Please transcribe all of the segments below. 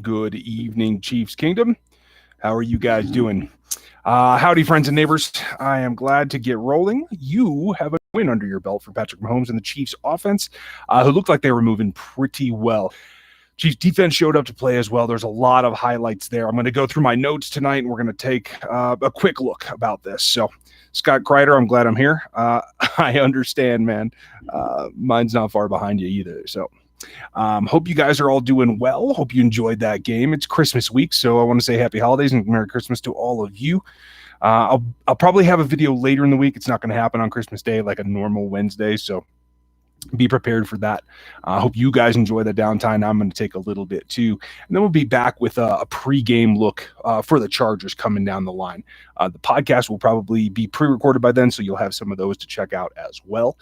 Good evening, Chiefs Kingdom. How are you guys doing? Howdy, friends and neighbors. I am glad to get rolling. You have a win under your belt for Patrick Mahomes and the Chiefs offense, who looked like they were moving pretty well. Chiefs defense showed up to play as well. There's a lot of highlights there. I'm going to go through my notes tonight, and we're going to take a quick look about this. So, Scott Kreider, I'm glad I'm here. I understand, man. Mine's not far behind you either. So, hope you guys are all doing well. Hope you enjoyed that game. It's Christmas week, so I want to say happy holidays and Merry Christmas to all of you. I'll probably have a video later in the week. It's not going to happen on Christmas Day like a normal Wednesday, so be prepared for that. I hope you guys enjoy the downtime. I'm going to take a little bit too. And then we'll be back with a pre-game look for the Chargers coming down the line. The podcast will probably be pre-recorded by then, so you'll have some of those to check out as well.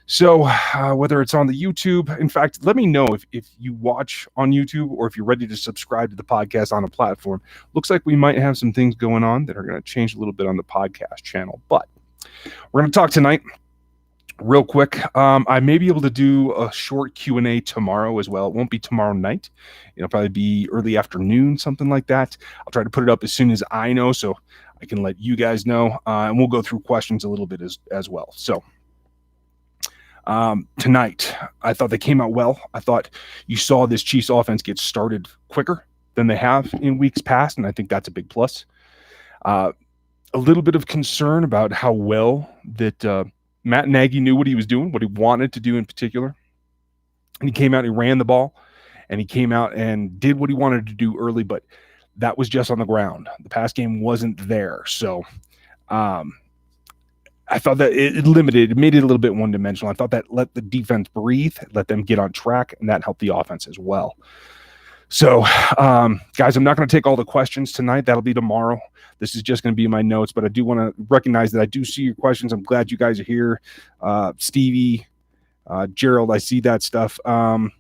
So whether it's on the YouTube, in fact, let me know if you watch on YouTube or if you're ready to subscribe to the podcast on a platform. Looks like we might have some things going on that are going to change a little bit on the podcast channel. But we're going to talk tonight real quick. I may be able to do a short Q&A tomorrow as well. It won't be tomorrow night. It'll probably be early afternoon, something like that. I'll try to put it up as soon as I know so I can let you guys know. And we'll go through questions a little bit as well. So tonight, I thought they came out well. I thought you saw this Chiefs offense get started quicker than they have in weeks past, and I think that's a big plus. A little bit of concern about how well that Matt Nagy knew what he was doing, what he wanted to do in particular. And he came out and he ran the ball, and he came out and did what he wanted to do early, but that was just on the ground. The pass game wasn't there. So I thought that it made it a little bit one-dimensional. I thought that let the defense breathe, let them get on track, and that helped the offense as well. So, guys, I'm not going to take all the questions tonight. That'll be tomorrow. This is just going to be my notes, but I do want to recognize that I do see your questions. I'm glad you guys are here. Stevie, Gerald, I see that stuff. I'm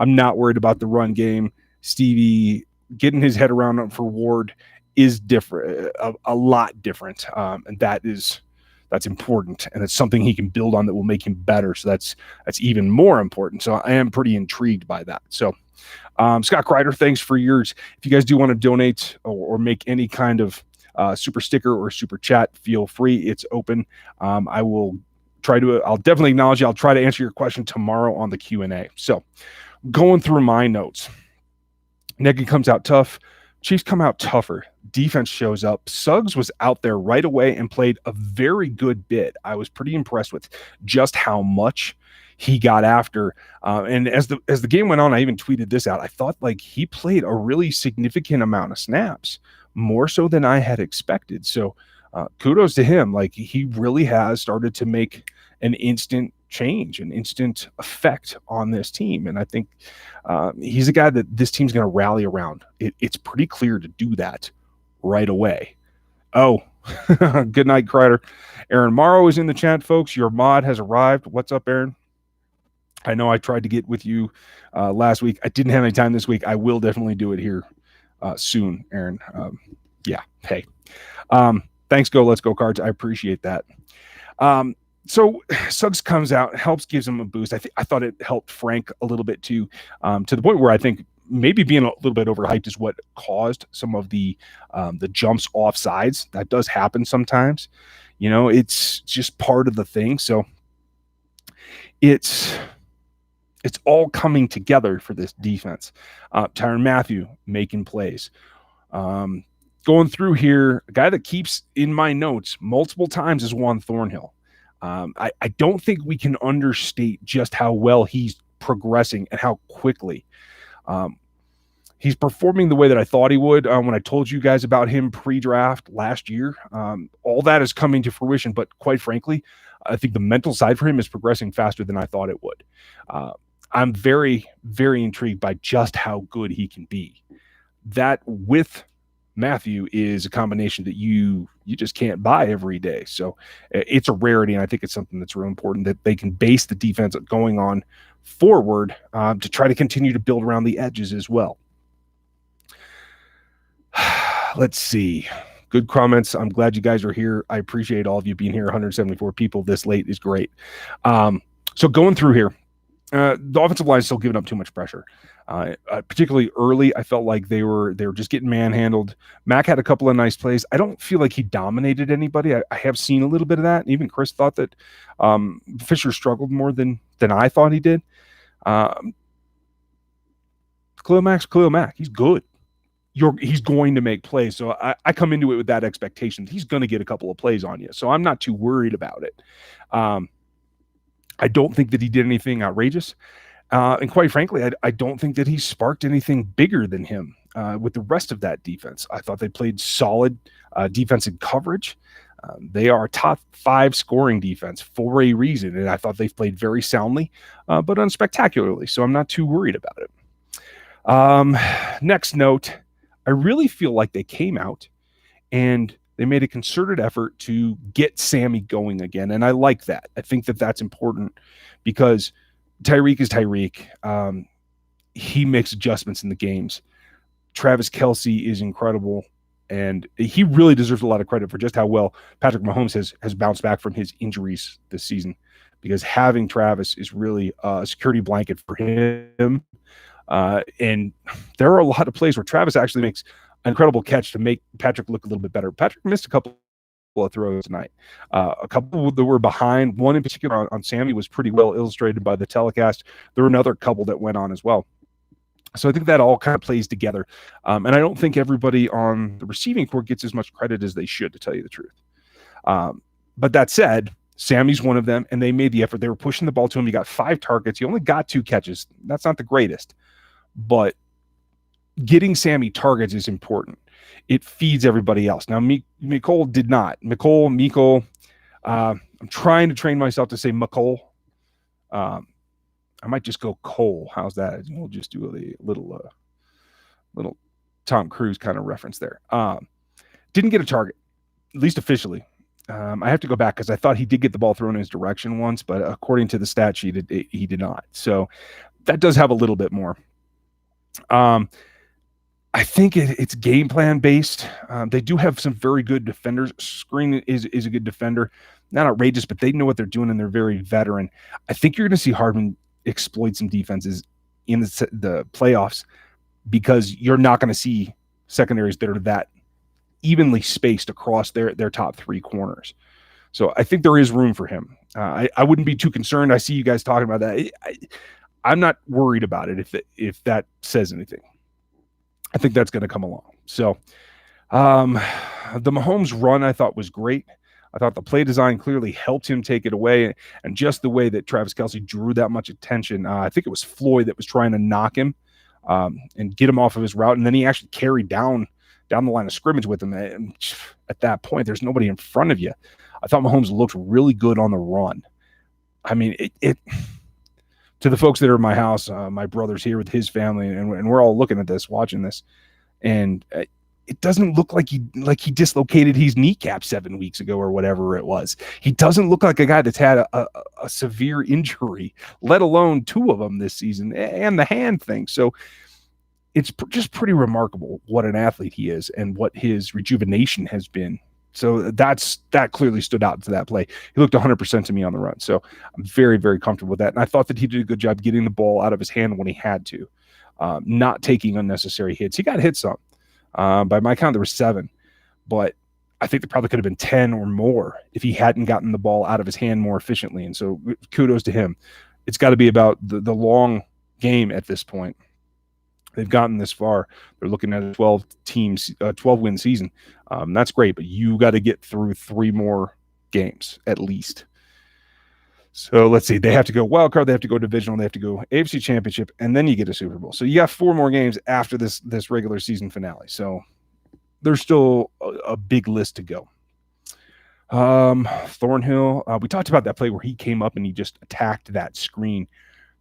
not worried about the run game. Stevie getting his head around for Ward is different, a lot different, and that's important, and it's something he can build on that will make him better. So that's even more important. So I am pretty intrigued by that. So Scott Kreider, thanks for yours. If you guys do want to donate or make any kind of super sticker or super chat, feel free. It's open. I'll definitely acknowledge you. I'll try to answer your question tomorrow on the Q&A. So going through my notes, Nagy comes out tough. Chiefs come out tougher. Defense shows up. Suggs was out there right away and played a very good bit. I was pretty impressed with just how much he got after. And as the game went on, I even tweeted this out. I thought like he played a really significant amount of snaps, more so than I had expected. So kudos to him. Like he really has started to make an instant change, an instant effect on this team. And I think he's a guy that this team's going to rally around. It's pretty clear to do that right away. Oh, good night, Kreider. Aaron Morrow is in the chat, folks. Your mod has arrived. What's up, Aaron? I know I tried to get with you last week. I didn't have any time this week. I will definitely do it here soon, Aaron. Yeah. Hey. Thanks, Let's Go Cards. I appreciate that. So Suggs comes out, helps, gives him a boost. I thought it helped Frank a little bit too, to the point where I think maybe being a little bit overhyped is what caused some of the jumps off sides. That does happen sometimes. You know, it's just part of the thing. So it's all coming together for this defense. Tyrann Mathieu making plays. Going through here, a guy that keeps in my notes multiple times is Juan Thornhill. I don't think we can understate just how well he's progressing and how quickly. He's performing the way that I thought he would when I told you guys about him pre-draft last year. All that is coming to fruition, but quite frankly, I think the mental side for him is progressing faster than I thought it would. I'm very, very intrigued by just how good he can be. That with Mathieu is a combination that you just can't buy every day. So it's a rarity, and I think it's something that's real important that they can base the defense going on forward to try to continue to build around the edges as well. Let's see. Good comments. I'm glad you guys are here. I appreciate all of you being here. 174 people this late is great. So going through here, The offensive line is still giving up too much pressure. Particularly early, I felt like they were just getting manhandled. Mac had a couple of nice plays. I don't feel like he dominated anybody. I have seen a little bit of that. Even Chris thought that Fisher struggled more than I thought he did. Khalil Mack. He's good. He's going to make plays. So I come into it with that expectation. He's going to get a couple of plays on you. So I'm not too worried about it. I don't think that he did anything outrageous. And quite frankly, I don't think that he sparked anything bigger than him with the rest of that defense. I thought they played solid defensive coverage. They are a top 5 scoring defense for a reason, and I thought they've played very soundly, but unspectacularly, so I'm not too worried about it. Next note, I really feel like they came out and they made a concerted effort to get Sammy going again, and I like that. I think that that's important because Tyreek is Tyreek. He makes adjustments in the games. Travis Kelce is incredible, and he really deserves a lot of credit for just how well Patrick Mahomes has bounced back from his injuries this season, because having Travis is really a security blanket for him. And there are a lot of plays where Travis actually makes an incredible catch to make Patrick look a little bit better. Patrick missed a couple of throws tonight. A couple that were behind. One in particular on Sammy was pretty well illustrated by the telecast. There were another couple that went on as well. So I think that all kind of plays together. And I don't think everybody on the receiving corps gets as much credit as they should, to tell you the truth. But that said, Sammy's one of them, and they made the effort. They were pushing the ball to him. He got 5 targets. He only got 2 catches. That's not the greatest. But getting Sammy targets is important. It feeds everybody else. Now, Mecole did not. Mecole. I'm trying to train myself to say McCole. I might just go Cole. How's that? We'll just do a little Tom Cruise kind of reference there. Didn't get a target, at least officially. I have to go back because I thought he did get the ball thrown in his direction once, but according to the stat sheet, he did not. So that does have a little bit more. I think it's game plan based. They do have some very good defenders. Screen is a good defender. Not outrageous, but they know what they're doing, and they're very veteran. I think you're going to see Hardman exploit some defenses in the playoffs, because you're not going to see secondaries that are that evenly spaced across their top 3 corners. So I think there is room for him. I wouldn't be too concerned. I see you guys talking about that. I'm not worried about it if that says anything. I think that's going to come along. So the Mahomes run I thought was great. I thought the play design clearly helped him take it away, and just the way that Travis Kelce drew that much attention. I think it was Floyd that was trying to knock him and get him off of his route, and then he actually carried down the line of scrimmage with him. And at that point, there's nobody in front of you. I thought Mahomes looked really good on the run. I mean, it to the folks that are in my house, my brother's here with his family, and we're all looking at this, watching this, and it doesn't look like he dislocated his kneecap 7 weeks ago or whatever it was. He doesn't look like a guy that's had a severe injury, let alone 2 of them this season, and the hand thing. So it's just pretty remarkable what an athlete he is and what his rejuvenation has been. So that clearly stood out to that play. He looked 100% to me on the run. So I'm very, very comfortable with that. And I thought that he did a good job getting the ball out of his hand when he had to, not taking unnecessary hits. He got hit some. By my count, there were 7. But I think there probably could have been 10 or more if he hadn't gotten the ball out of his hand more efficiently. And so kudos to him. It's got to be about the long game at this point. They've gotten this far. They're looking at a 12-win season. That's great, but you got to get through 3 more games at least. So let's see. They have to go wild card. They have to go divisional. They have to go AFC Championship, and then you get a Super Bowl. So you got 4 more games after this regular season finale. So there's still a big list to go. Thornhill. We talked about that play where he came up and he just attacked that screen,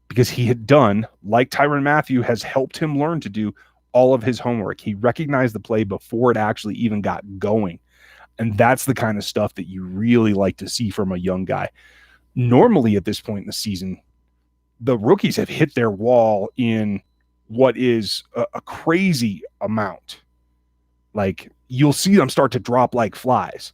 because he had done, like Tyrann Mathieu has helped him learn to do, all of his homework. He recognized the play before it actually even got going. And that's the kind of stuff that you really like to see from a young guy. Normally at this point in the season, the rookies have hit their wall in what is a crazy amount. Like, you'll see them start to drop like flies.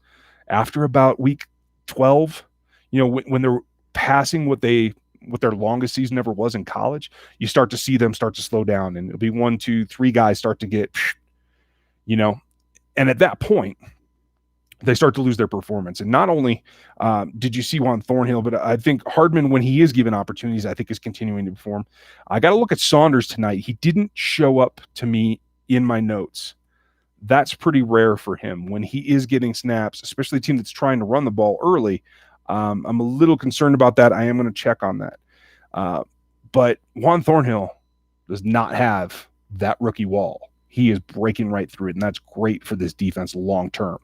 After about week 12, when they're passing what they what their longest season ever was in college, you start to see them start to slow down, and it'll be 1, 2, 3 guys start to get, and at that point, they start to lose their performance. And not only did you see Juan Thornhill, but I think Hardman, when he is given opportunities, I think is continuing to perform. I got to look at Saunders tonight. He didn't show up to me in my notes. That's pretty rare for him when he is getting snaps, especially a team that's trying to run the ball early. I'm a little concerned about that. I am going to check on that. But Juan Thornhill does not have that rookie wall. He is breaking right through it, and that's great for this defense long term.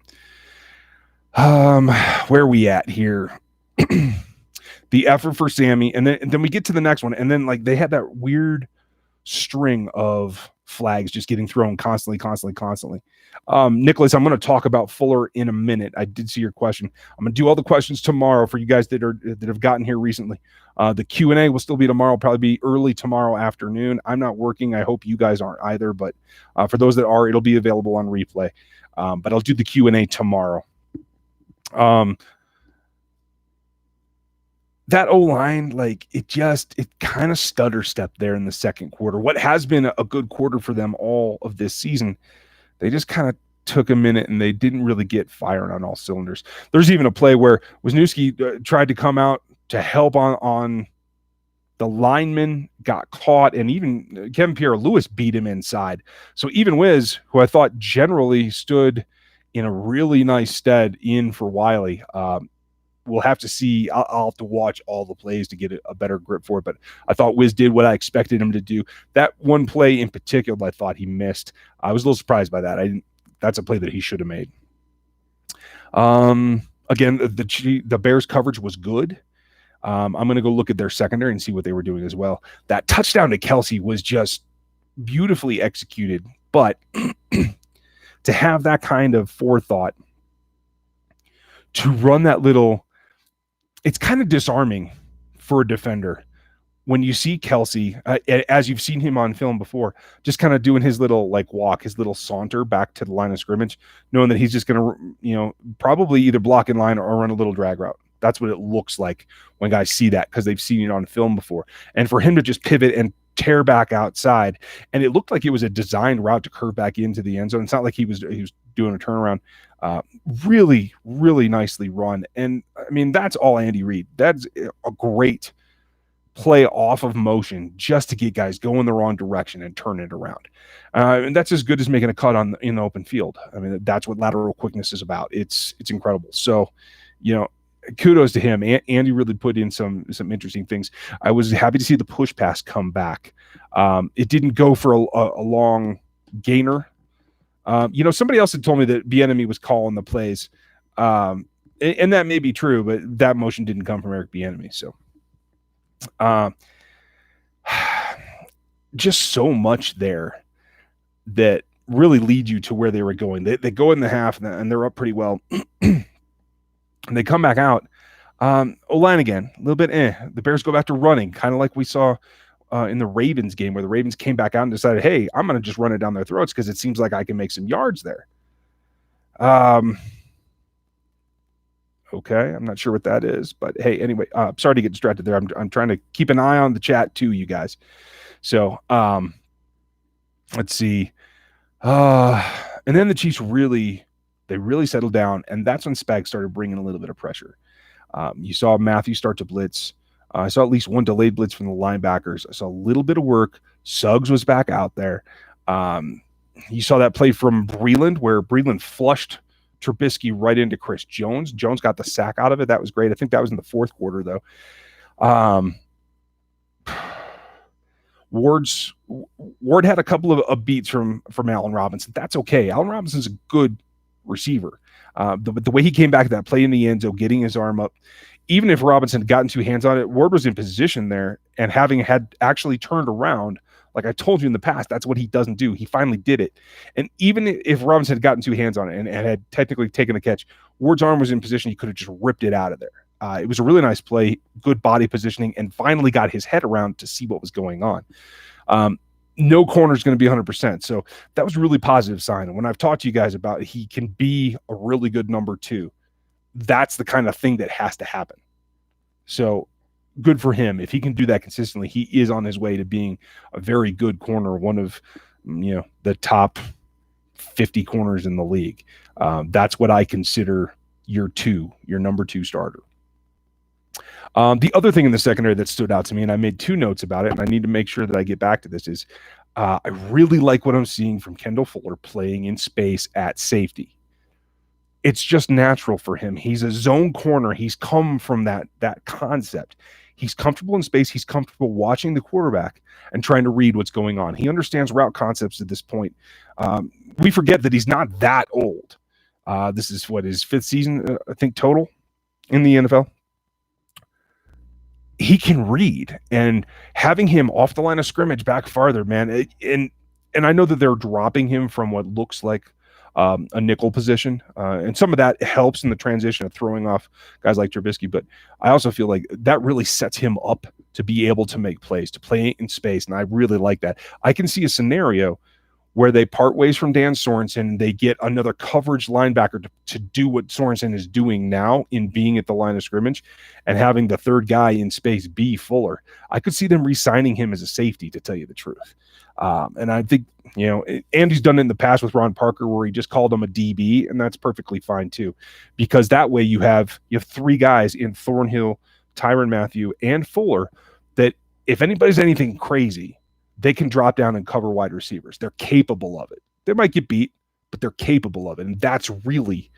Where are we at here? The effort for Sammy, and then we get to the next one, and then like they had that weird string of flags just getting thrown constantly. Nicholas, I'm going to talk about Fuller in a minute. I did see your question. I'm going to do all the questions tomorrow for you guys that have gotten here recently. The Q&A will still be tomorrow, probably be early tomorrow afternoon. I'm not working. I hope you guys aren't either, but for those that are, it'll be available on replay. But I'll do the Q&A tomorrow. That O-line, like it kind of stutter stepped there in the second quarter. What has been a good quarter for them all of this season, they just kind of took a minute and they didn't really get firing on all cylinders. There's even a play where Wisniewski tried to come out to help on the lineman, got caught, and even Kevin Pierre-Louis beat him inside. So even Wiz, who I thought generally stood in a really nice stead in for Wiley, we'll have to see. I'll have to watch all the plays to get a better grip for it, but I thought Wiz did what I expected him to do. That one play in particular, I thought he missed. I was a little surprised by that. That's a play that he should have made. Again, the Bears coverage was good. I'm going to go look at their secondary and see what they were doing as well. That touchdown to Kelsey was just beautifully executed, but to have that kind of forethought to run that little, it's kind of disarming for a defender when you see Kelsey, as you've seen him on film before, just kind of doing his little like walk, his little saunter back to the line of scrimmage, knowing that he's just going to, probably either block in line or run a little drag route. That's what it looks like when guys see that because they've seen it on film before. And for him to just pivot and tear back outside, and it looked like it was a designed route to curve back into the end zone. It's not like he was doing a turnaround. Really, really nicely run. And I mean, that's all Andy Reid. That's a great play off of motion just to get guys going the wrong direction and turn it around. And that's as good as making a cut in the open field. I mean, that's what lateral quickness is about. It's incredible. So, kudos to him. Andy really put in some interesting things. I was happy to see the push pass come back. It didn't go for a long gainer. Somebody else had told me that Bieniemy was calling the plays, and that may be true, but that motion didn't come from Eric Bieniemy. So, just so much there that really lead you to where they were going. They go in the half and they're up pretty well. And they come back out. O-line again, a little bit. The Bears go back to running, kind of like we saw in the Ravens game, where the Ravens came back out and decided, hey, I'm going to just run it down their throats because it seems like I can make some yards there. Okay, I'm not sure what that is, but hey, anyway, sorry to get distracted there. I'm trying to keep an eye on the chat too, you guys. So let's see. And then the Chiefs really settled down, and that's when Spags started bringing a little bit of pressure. You saw Matthew start to blitz. I saw at least one delayed blitz from the linebackers. I saw a little bit of work. Suggs was back out there. You saw that play from Breeland where Breeland flushed Trubisky right into Chris Jones. Jones got the sack out of it. That was great. I think that was in the fourth quarter, though. Ward had a couple of beats from Allen Robinson. That's okay. Allen Robinson's a good receiver. The way he came back to that play in the end zone, getting his arm up, even if Robinson had gotten two hands on it, Ward was in position there, and having had actually turned around, like I told you in the past, that's what he doesn't do. He finally did it. And even if Robinson had gotten two hands on it and had technically taken the catch, Ward's arm was in position. He could have just ripped it out of there. It was a really nice play, good body positioning, and finally got his head around to see what was going on. No corner is going to be 100%. So that was a really positive sign. And when I've talked to you guys about he can be a really good number two, that's the kind of thing that has to happen. So good for him. If he can do that consistently, he is on his way to being a very good corner, one of the top 50 corners in the league. That's what I consider your number two starter. The other thing in the secondary that stood out to me, and I made 2 notes about it, and I need to make sure that I get back to this, is I really like what I'm seeing from Kendall Fuller playing in space at safety. It's just natural for him. He's a zone corner. He's come from that concept. He's comfortable in space. He's comfortable watching the quarterback and trying to read what's going on. He understands route concepts at this point. We forget that he's not that old. This is his 5th season, I think, total in the NFL. He can read, and having him off the line of scrimmage back farther, man. And I know that they're dropping him from what looks like a nickel position, and some of that helps in the transition of throwing off guys like Trubisky. But I also feel like that really sets him up to be able to make plays, to play in space, and I really like that. I can see a scenario where they part ways from Dan Sorensen, they get another coverage linebacker to do what Sorensen is doing now in being at the line of scrimmage and having the third guy in space be Fuller. I could see them re-signing him as a safety, to tell you the truth. And I think, Andy's done it in the past with Ron Parker where he just called him a DB, and that's perfectly fine too, because that way you have 3 guys in Thornhill, Tyrann Mathieu, and Fuller that if anybody's anything crazy, they can drop down and cover wide receivers. They're capable of it. They might get beat, but they're capable of it. And that's really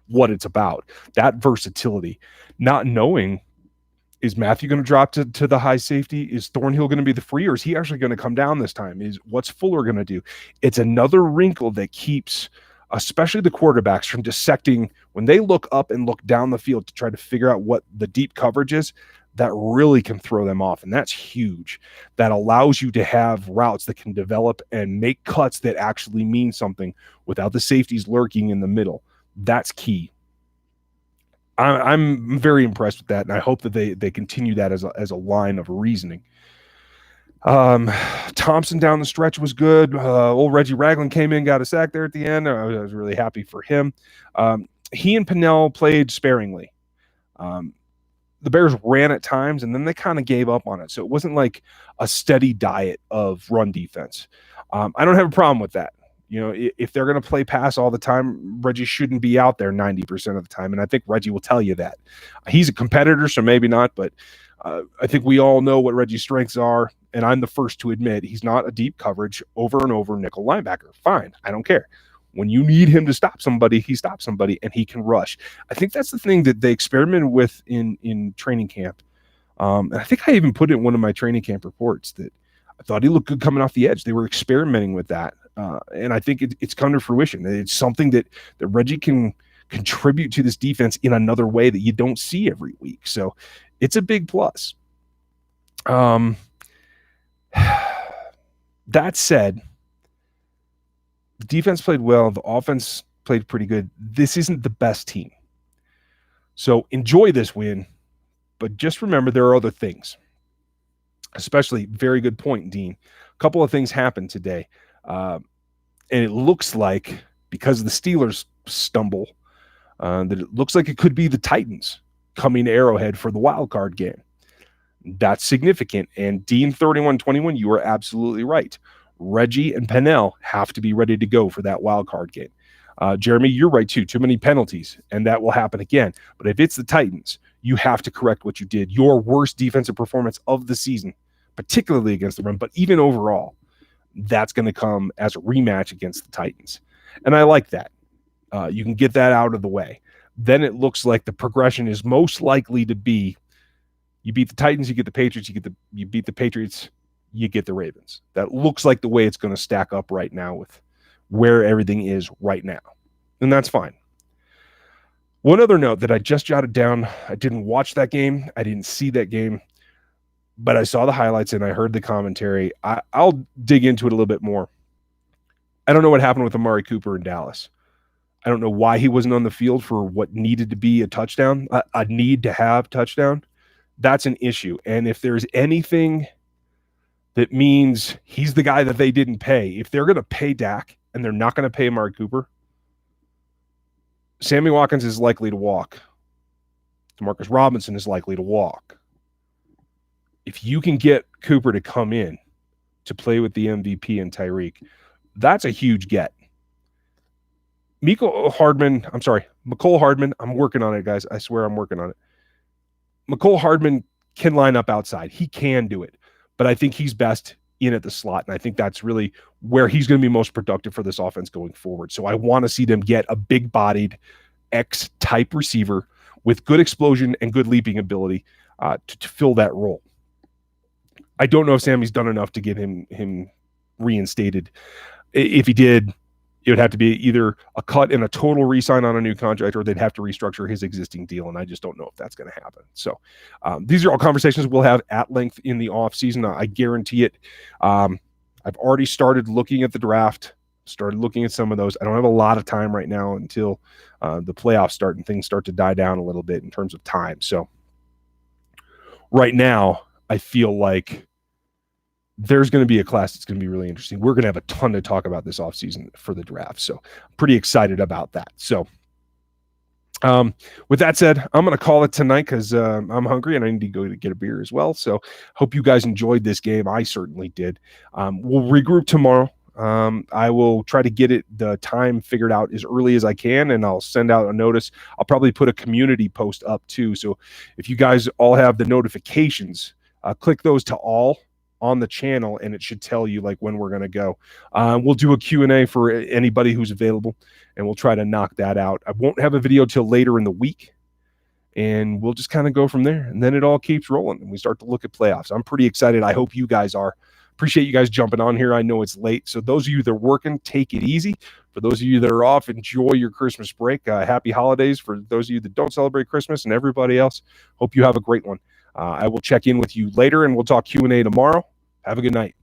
what it's about, that versatility. Not knowing, is Mathieu going to drop to the high safety? Is Thornhill going to be the free, or is he actually going to come down this time? What's Fuller going to do? It's another wrinkle that keeps, especially the quarterbacks, from dissecting when they look up and look down the field to try to figure out what the deep coverage is. That really can throw them off, and that's huge. That allows you to have routes that can develop and make cuts that actually mean something without the safeties lurking in the middle. That's key. I'm very impressed with that, and I hope that they continue that as a line of reasoning. Thompson down the stretch was good. Old Reggie Ragland came in, got a sack there at the end. I was really happy for him. He and Pennell played sparingly. The Bears ran at times, and then they kind of gave up on it. So it wasn't like a steady diet of run defense. I don't have a problem with that. If they're going to play pass all the time, Reggie shouldn't be out there 90% of the time. And I think Reggie will tell you that. He's a competitor, so maybe not, but I think we all know what Reggie's strengths are. And I'm the first to admit he's not a deep coverage over and over nickel linebacker. Fine. I don't care. When you need him to stop somebody, he stops somebody, and he can rush. I think that's the thing that they experimented with in training camp. And I think I even put it in one of my training camp reports that I thought he looked good coming off the edge. They were experimenting with that. And I think it's come to fruition. It's something that Reggie can contribute to this defense in another way that you don't see every week. So it's a big plus. That said, the defense played well. The offense played pretty good. This isn't the best team. So enjoy this win, but just remember there are other things. Especially, very good point, Dean. A couple of things happened today. And it looks like, because of the Steelers' stumble, that it looks like it could be the Titans coming to Arrowhead for the wild card game. That's significant. And Dean 31-21, you are absolutely right. Reggie and Pennell have to be ready to go for that wild card game. Jeremy, you're right too. Too many penalties, and that will happen again. But if it's the Titans, you have to correct what you did. Your worst defensive performance of the season, particularly against the run, but even overall, that's going to come as a rematch against the Titans. And I like that. You can get that out of the way. Then it looks like the progression is most likely to be, you beat the Titans, you get the Patriots, you beat the Patriots, you get the Ravens. That looks like the way it's going to stack up right now with where everything is right now. And that's fine. One other note that I just jotted down, I didn't watch that game. I didn't see that game, but I saw the highlights and I heard the commentary. I'll dig into it a little bit more. I don't know what happened with Amari Cooper in Dallas. I don't know why he wasn't on the field for what needed to be a touchdown, a need to have touchdown. That's an issue. And if there's anything that means he's the guy that they didn't pay, if they're going to pay Dak and they're not going to pay Amari Cooper, Sammy Watkins is likely to walk. Demarcus Robinson is likely to walk. if you can get Cooper to come in to play with the MVP and Tyreek, that's a huge get. Mecole Hardman, I'm working on it, guys. I swear I'm working on it. Mecole Hardman can line up outside. He can do it. But I think he's best in at the slot, and I think that's really where he's going to be most productive for this offense going forward. So I want to see them get a big-bodied X-type receiver with good explosion and good leaping ability to fill that role. I don't know if Sammy's done enough to get him reinstated. If he did, it would have to be either a cut and a total re-sign on a new contract, or they'd have to restructure his existing deal, and I just don't know if that's going to happen. So these are all conversations we'll have at length in the offseason. I guarantee it. I've already started looking at the draft, started looking at some of those. I don't have a lot of time right now until the playoffs start and things start to die down a little bit in terms of time. So right now, I feel like there's going to be a class that's going to be really interesting. We're going to have a ton to talk about this offseason for the draft. So I'm pretty excited about that. So with that said, I'm going to call it tonight because I'm hungry and I need to go to get a beer as well. So hope you guys enjoyed this game. I certainly did. We'll regroup tomorrow. I will try to get the time figured out as early as I can, and I'll send out a notice. I'll probably put a community post up too. So if you guys all have the notifications, click those to all on the channel, and it should tell you like when we're going to go. We'll do a Q&A for anybody who's available, and we'll try to knock that out. I won't have a video till later in the week, and we'll just kind of go from there. And then it all keeps rolling, and we start to look at playoffs. I'm pretty excited. I hope you guys are. Appreciate you guys jumping on here. I know it's late. So those of you that are working, take it easy. For those of you that are off, enjoy your Christmas break. Happy holidays for those of you that don't celebrate Christmas, and everybody else. Hope you have a great one. I will check in with you later, and we'll talk Q&A tomorrow. Have a good night.